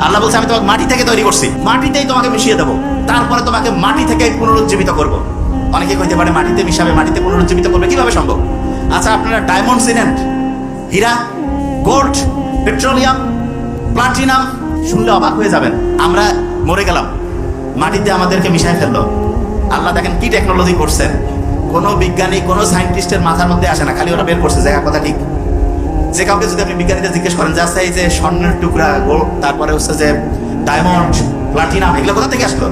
আল্লাহ বলছে আমি তোমাকে মাটি থেকে তৈরি করছি, মাটিতেই তোমাকে মিশিয়ে দেবো, তারপরে তোমাকে মাটি থেকে পুনরুজ্জীবিত করবো। অনেকে কইতে পারে মাটিতে মিশাবে, মাটিতে পুনরুজ্জীবিত করবে, কিভাবে সম্ভব? আচ্ছা, আপনারা ডায়মন্ড চিনেন? হীরা, গোল্ড, পেট্রোলিয়াম, প্লাটিনাম শুনলে অবাক হয়ে যাবেন। আমরা মরে গেলাম, মাটিতে আমাদেরকে মিশাই ফেললো। আল্লাহ দেখেন কি টেকনোলজি করছেন, কোনো বিজ্ঞানী কোনো সায়েন্টিস্টের মাথার মধ্যে আসে না, খালি ওরা বের করছে। জায়গা কথা ঠিক। যে কাউকে যদি আপনি বিজ্ঞানীদের জিজ্ঞেস করেন যে আচ্ছা এই যে স্বর্ণের টুকরা, গোল্ড, তারপরে হচ্ছে যে ডায়মন্ড, প্লাটিনাম, এগুলো কোথা থেকে আসলো?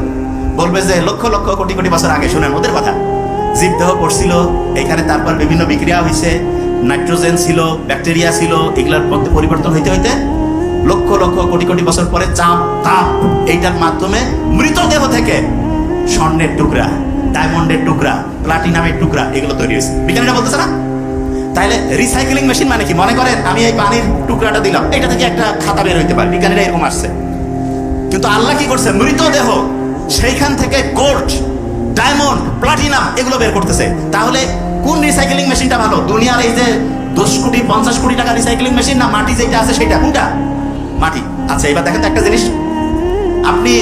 বলবে যে লক্ষ লক্ষ কোটি কোটি বছর আগে। শুনেন ওদের কথা, জীবদেহ পড়ছিল এখানে, তারপর বিভিন্ন বিক্রিয়া হয়েছে, নাইট্রোজেন ছিল, ব্যাকটেরিয়া ছিল, এগুলোর মধ্যে পরিবর্তন হইতে হইতে লক্ষ লক্ষ কোটি কোটি বছর পরে চাপ তাপ এইটার মাধ্যমে মৃতদেহ থেকে স্বর্ণের টুকরা, ডায়মন্ডের টুকরা, প্লাটিনামের টুকরা এগুলো তৈরি হয়েছে। বিজ্ঞানীরা বলতেছে না? তাইলে রিসাইক্লিং মেশিন মানে কি? মনে করেন আমি এই পানির টুকরাটা দিলাম, এটা থেকে একটা খাতা বের হইতে পারে, বিজ্ঞানীরা এরকম আসছে। কিন্তু আল্লাহ কি করছে? মৃতদেহ সেইখান থেকে গোল্ড, ডায়মন্ড, প্লাটিনাম এগুলো বের করতেছে। তাহলে কোন রিসাইক্লিং মেশিনটা ভালো? দুনিয়ার এই যে 10 কোটি 50 কোটি টাকা রিসাইক্লিং মেশিন, না মাটি যেটা আছে সেটা? কোনটা? মাটি। আচ্ছা, এবার দেখেন তো একটা জিনিস, আপনি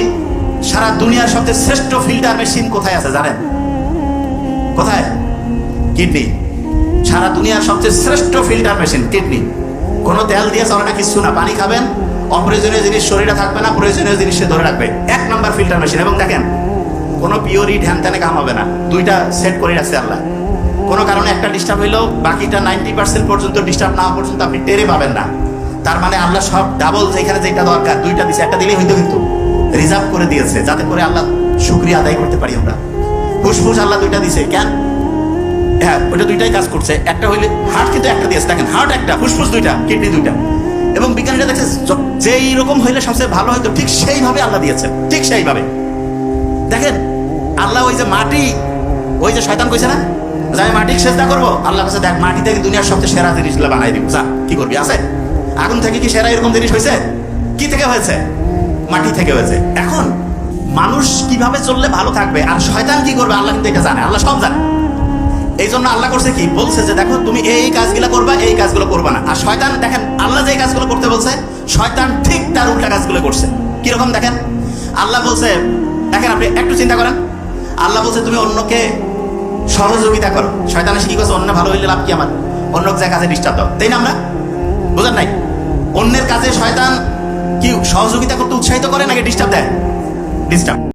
সারা দুনিয়ার সবচেয়ে শ্রেষ্ঠ ফিল্টার মেশিন কোথায় আছে জানেন? কোথায়? কিডনি। সারা দুনিয়ার সবচেয়ে শ্রেষ্ঠ ফিল্টার মেশিন কিডনি। কোনো তেল দিয়ে চলে না, কিছু না। পানি খাবেন, অপ্রয়োজনীয় জিনিস শরীরে থাকবে না, প্রয়োজনীয় জিনিস সে ধরে রাখবে। 1 নম্বর ফিল্টার মেশিন। এবং দেখেন কোনো পিওরি ঢ্যান ত্যানে কাম হবে না, দুইটা সেট করে রাখছে আল্লাহ। কোনো কারণে একটা ডিস্টার্ব হইলেও বাকিটা 90% পর্যন্ত ডিস্টার্ব না হওয়া পর্যন্ত আপনি টেরে পাবেন না। তার মানে আল্লাহ সব ডাবল, যেখানে যেটা দরকার দুইটা দিছে, একটা দিলেই হইতো, কিন্তু রিজার্ভ করে দিয়েছে যাতে করে আল্লাহ শুকরিয়া আদায় করতে পারি আমরা। ফুসফুস আল্লাহ দুইটা দিছে, কেন? হ্যাঁ, ওইটা দুইটাই কাজ করছে। একটা হইলে হার্ট, কিন্তু একটা দিয়েছে। দেখেন, হার্ট একটা, ফুসফুস দুইটা, কিডনি দুইটা। এবং বিজ্ঞানীরা দেখছে যেই রকম হইলে সবচেয়ে ভালো হয়তো ঠিক সেইভাবে আল্লাহ দিয়েছে, ঠিক সেইভাবে। দেখেন আল্লাহ ওই যে মাটি, ওই যে শয়তান কইছে না যে আমি মাটি সেজদা করবো, আল্লাহ কাছে দেখ মাটি থেকে দুনিয়ার সবচেয়ে সেরা জিনিসগুলো বানাই দিব, যা কি করবি? আছে? আগুন থেকে কি সেরা এরকম জিনিস হয়েছে? কি থেকে হয়েছে? মাটি থেকে হয়েছে। এখন মানুষ কিভাবে চললে ভালো থাকবে আর শয়তান কি করবে আল্লাহ কিন্তু এটা জানে, আল্লাহ সব জানে। এই জন্য আল্লাহ করছে কি? বলছে যে দেখো তুমি এই কাজগুলো করবা, এই কাজগুলো করবা না। আর শয়তান দেখেন আল্লাহ যে কাজগুলো করতে বলছে, শয়তান ঠিক তার উল্টা কাজগুলো করছে। কিরকম দেখেন? আল্লাহ বলছে, দেখেন আপনি একটু চিন্তা করেন, আল্লাহ বলছে তুমি অন্যকে সহযোগিতা করো। শয়তান এসে কি করছে? অন্য ভালো হইলে লাভ কি আমার? অন্য যে কাজে ডিস্টার্ব দাও, তাই না? আমরা বুঝেন নাই? অন্যের কাজে শয়তান কি সহযোগিতা করতে উৎসাহিত করে নাকি ডিস্টার্ব দেয়? ডিস্টার্ব।